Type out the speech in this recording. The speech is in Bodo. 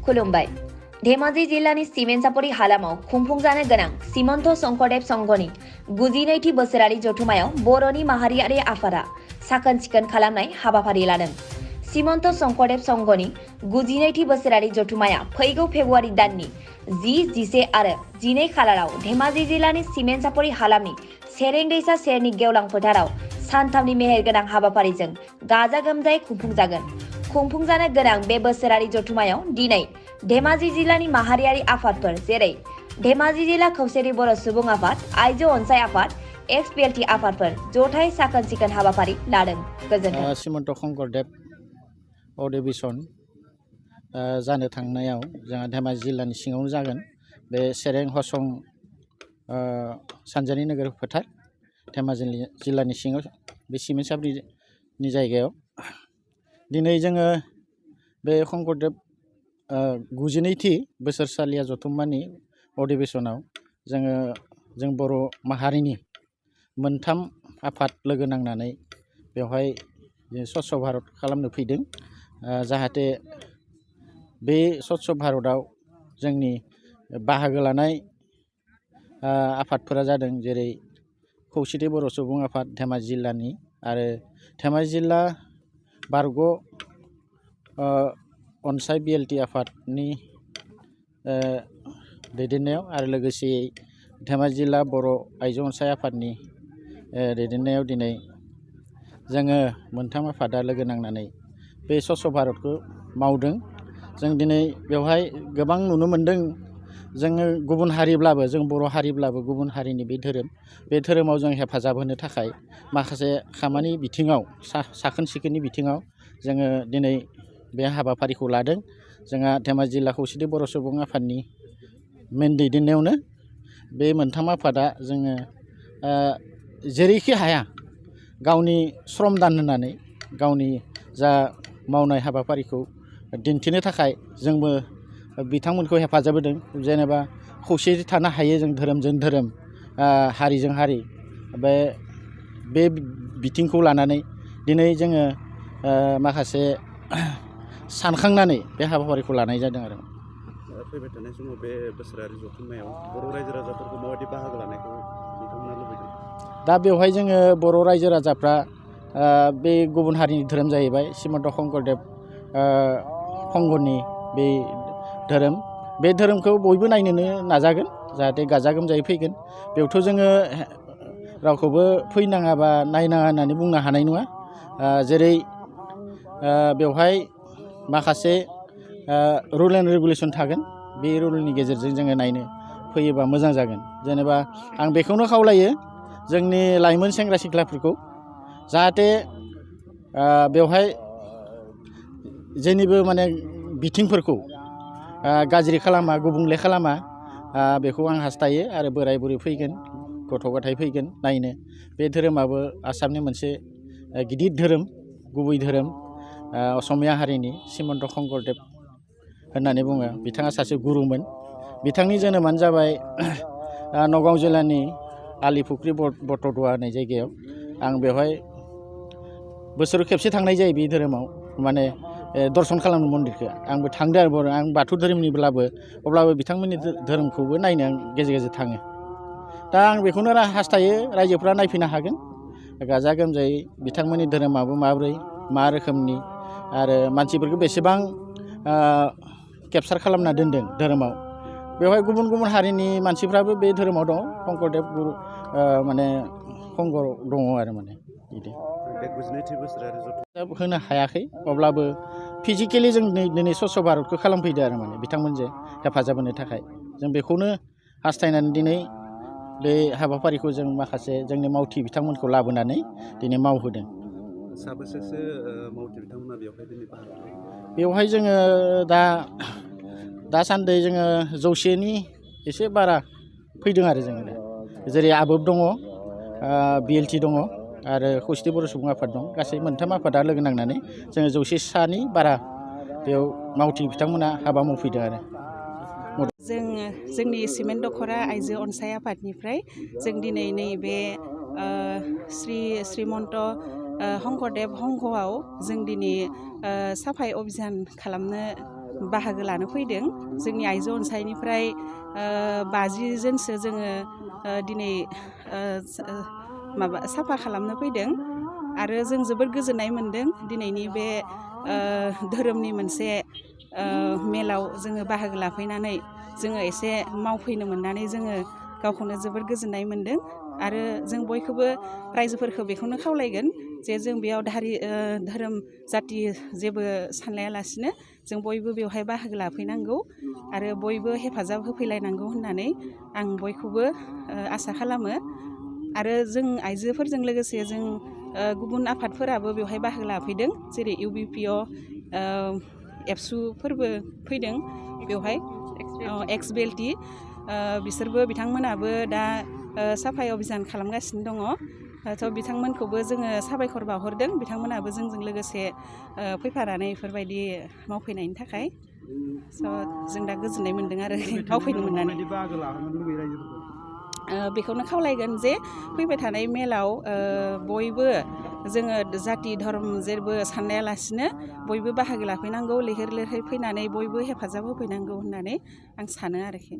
खुलुमबाय। धेमाजि जिल्लानि सिमेन्सापरि हालामाव खुंफुंजानो गोनां श्रीमन्त शंकरदेव संघनि 92थि बोसोरारि जथुमायाव बर'नि माहारियारि आफादा साखोन सिखोन खालामनाय हाबाफारि लादों। श्रीमन्त शंकरदेव संघनि 92थि बोसोरारि जथुमाया फैगौ फेब्रुवारि दाननि 10, 11 आरो 12 खालाराव धेमाजि जिल्लानि सिमेन्सापरि हालामनि सेरें दैसा सेरनि गेवलां फोथाराव सानथामनि मेहेरगोनां हाबाफारिजों गाजा गोमजायै खुंफुंजागोन। खुंफुंजानो गोनां बे बोसोरारि जथुमायाव दिनै धेमाजि जिल्लानि माहारियारि आफादफोर जेरै धेमाजि जिल्ला खौसेथि बर' सुबुं आफाद, आइजो अनसाय आफाद, XPLT आफादफोर जथाय साखोन सिखोन हाबाफारि लादों। गोजोन्थों। श्रीमन्त शंकरदेव अधिवेशन जानो थांनायाव जोंहा धेमाजि जिल्लानि सिङावनो जागोन। बे सेरें हसं सानजारि नोगोर फोथार धेमाजि जिल्लानि सिङाव बे सिमेन्सापरिनि जायगायाव दिनै जोङो बे शंकरदेव 92थि बोसोरसालिया जथुम्मानि अधिवेशनाव जों बर' माहारिनि मोनथाम आफाद लोगो नांनानै बेवहाय स्वच्छ भारत खालामनो फैदों। जाहाथे बे स्वच्छ भारतआव जोंनि बाहागो लानाय आफादफोरा जादों जेरै खौसेथि बर' सुबुं आफाद धेमाजि जिल्लानि आरो धेमाजि जिल्ला बारग' अनसाय BLT आफादनि दैदेननायाव आरो लोगोसे धेमाजि जिल्ला बर' आइजो अनसाय आफादनि दैदेननायाव दिनै जोङो मोनथाम आफादा लोगो नांनानै बे स्वच्छ भारतखौ मावदों। जों दिनै बेवहाय गोबां नुनो मोनदों। जोङो गुबुन हारिब्लाबो जों बर' हारिब्लाबो गुबुन हारिनि बे धोरोमाव जों हेफाजाब होनो थाखाय माखासे खामानि बिथिङाव साखोन सिखोननि बिथिङाव जोङो दिनै बे हाबाफारिखौ लादों। जोंहा धेमाजि जिल्ला खौसेथि बर' सुबुं आफादनि मेन दैदेननायावनो बे मोनथाम आफादा जोङो जेरैखि हाया गावनि श्रम दान होनानै गावनि जा मावनाय हाबाफारिखौ दिन्थिनो थाखाय जोंबो बिथांमोनखौ हेफाजाब होदों। जेनेबा खौसेथि थानो हायो जों धोरोमजों धोरोम, हारिजों हारि। बे बिथिंखौ लानानै दिनै जोङो माखासे सानखांनानै बे हाबाफारिखौ लानाय जादों आरो। फैबाय थानाय समाव बे बोसोरारि जथुम्मायाव बर' रायजो राजाफोरखौ माबायदि बाहागो लानायखौ नोंथांमोना लुबैदों? दा बेवहाय जोङो बर' रायजो राजाफ्रा बे गुबुन हारिनि धोरोम जाहैबाय श्रीमन्त शंकरदेव संघनि बे धोरोम। बे धोरोमखौ बयबो नायनोनो नाजागोन जाहाथे गाजा गोमजायै फैगोन। बेयावथ' जोङो रावखौबो फैनाङा बा नायनाङा होननानै बुंनो हानाय नङा। जेरै बेवहाय माखासे रुल एन्ड रेगुलेसन थागोन। बे रुलनि गेजेरजों जोङो नायनो फैयोबा मोजां जागोन। जेनेबा आं बेखौनो खावलायो जोंनि लाइमोन सेंग्रा सिख्लाफोरखौ जाहाथे बेवहाय जेनिबो माने बिथिंफोरखौ गाज्रि खालामा, गुबुंले खालामा, बेखौ आं हास्थायो। आरो बोराय बुरै फैगोन, गथ' गथाय फैगोन नायनो। बे धोरोमाबो आसामनि मोनसे गिदिर धोरोम, गुबै धोरोम। असमिया हारिनि श्रीमन्त शंकरदेव होननानै बुङो। बिथाङा सासे गुरुमोन। बिथांनि जोनोमानो जाबाय नगाव जिल्लानि आलिफुख्रि बटदुवा होननाय जायगायाव। आं बेवहाय बोसोराव खेबसे थांनाय जायो बे धोरोमाव, माने दर्शन खालामनो मन्दिरखौ। आंबो थांदों आरो आं बाथौ धोरोमनिब्लाबो अब्लाबो बिथांमोननि धोरोमखौबो नायनो आं गेजेर गेजेर थाङो। दा आं बेखौनो हास्थायो रायजोफ्रा नायफैनो हागोन गाजा गोमजायै बिथांमोननि धोरोमाबो माबोरै, मा रोखोमनि, आरो मानसिफोरखौ बेसेबां केपचार खालामना दोनदों धोरोमाव। बेवहाय गुबुन गुबुन हारिनि मानसिफ्राबो बे धोरोमाव दङ। शंकरदेव गुरु माने संघ दङ आरो माने बिदि। बे 92थि बोसोरारि जथुम्मा होनो हायाखै अब्लाबो फिजिकेलि जों दिनै स्वच्छ भारतखौ खालामफैदो आरो माने बिथांमोनजों हेफाजाब होनो थाखाय। जों बेखौनो हास्थायनानै दिनै बे हाबाफारिखौ जों माखासे जोंनि मावथि बिथांमोनखौ लाबोनानै दिनै मावहोदों। साबेसेसो मावथि बिथांमोना बेवहाय दिनै बाहागो लायो? बेवहाय जोङो दासान्दि जोङो 100नि एसे बारा फैदों आरो जोङो दा। जेरै आबोब दङ, BLT दङ आरो खौसेथि बर' सुबुं आफाद दं। गासै मोनथाम आफादा लोगो नांनानै जोङो 100सानि बारा बेयाव मावथि बिथांमोना हाबा मावफैदों आरो। जोंनि सिमेन्ट दख'रा आइजो अनसाय आफादनिफ्राय जों दिनै नैबे श्रीमन्त शंकरदेव संघआव जों दिनै साफाई अभियान खालामनो बाहागो लानो फैदों। जोंनि आइजो अनसायनिफ्राय 50 जनसो जोङो दिनै साफा खालामनो फैदों आरो जों जोबोद गोजोननाय मोनदों दिनैनि बे धोरोमनि मोनसे मेलाव जोङो बाहागो लाफैनानै जोङो एसे मावफैनो मोननानै जोङो गावखौनो जोबोद गोजोननाय मोनदों आरो जों बयखौबो रायजोफोरखौ बेखौनो खावलायगोन जे जों बेयाव धोरोम जाति जेबो सानलायालासिनो जों बयबो बेवहाय बाहागो लाफैनांगौ आरो बयबो हेफाजाब होफैलायनांगौ होननानै आं बयखौबो आसा खालामो आरो जों आइजोफोरजों लोगोसे जों गुबुन आफादफोराबो बेवहाय बाहागो लाफैदों जेरै UBPO एबसुफोरबो फैदों बेवहाय एक्स-बेलटि बिसोरबो बिथांमोनाबो दा साफाय अभियान खालामगासिनो दङ थ' बिथांमोनखौबो जोङो साबायखर बावहरदों बिथांमोनाबो जोंजों लोगोसे फैफानानै बेफोरबायदि मावफैनायनि थाखाय स' जों दा गोजोननाय मोनदों आरो मावफैनो मोननानै बेखौनो खावलायगोन जे फैबाय थानाय मेलाव बयबो जोङो जाति धर्म जेबो सानलायालासिनो बयबो बाहागो लाफैनांगौ लैहोर लैहोर फैनानै बयबो हेफाजाब होफैनांगौ होननानै आं सानो आरोखि